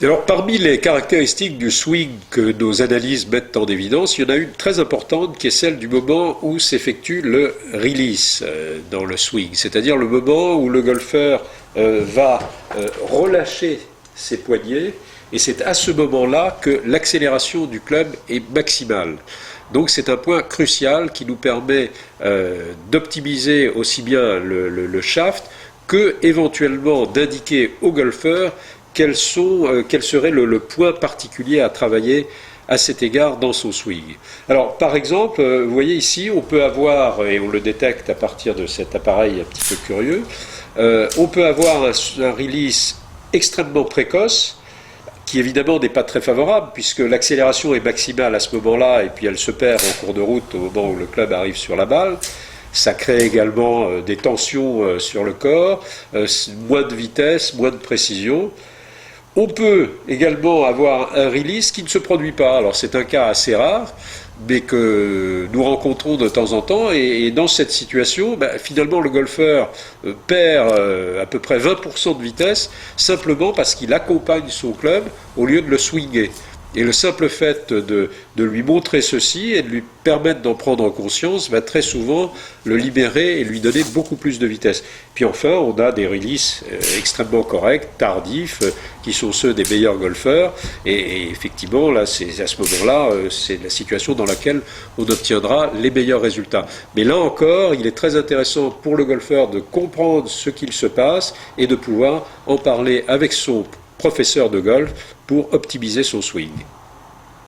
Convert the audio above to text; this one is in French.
Alors, parmi les caractéristiques du swing que nos analyses mettent en évidence, il y en a une très importante qui est celle du moment où s'effectue le release dans le swing, c'est-à-dire le moment où le golfeur va relâcher ses poignets, et c'est à ce moment-là que l'accélération du club est maximale. Donc c'est un point crucial qui nous permet d'optimiser aussi bien le shaft que éventuellement d'indiquer au golfeur quel serait le point particulier à travailler à cet égard dans son swing. Alors, par exemple, vous voyez ici, on peut avoir, et on le détecte à partir de cet appareil un petit peu curieux, on peut avoir un release extrêmement précoce, qui évidemment n'est pas très favorable, puisque l'accélération est maximale à ce moment-là, et puis elle se perd en cours de route au moment où le club arrive sur la balle. Ça crée également des tensions sur le corps, moins de vitesse, moins de précision. On peut également avoir un release qui ne se produit pas. Alors c'est un cas assez rare, mais que nous rencontrons de temps en temps. Et dans cette situation, finalement, le golfeur perd à peu près 20% de vitesse, simplement parce qu'il accompagne son club au lieu de le swinger. Et le simple fait de lui montrer ceci et de lui permettre d'en prendre conscience va très souvent le libérer et lui donner beaucoup plus de vitesse. Puis enfin, on a des releases extrêmement corrects, tardifs, qui sont ceux des meilleurs golfeurs. Et effectivement, là, c'est à ce moment-là, c'est la situation dans laquelle on obtiendra les meilleurs résultats. Mais là encore, il est très intéressant pour le golfeur de comprendre ce qu'il se passe et de pouvoir en parler avec son professeur de golf pour optimiser son swing.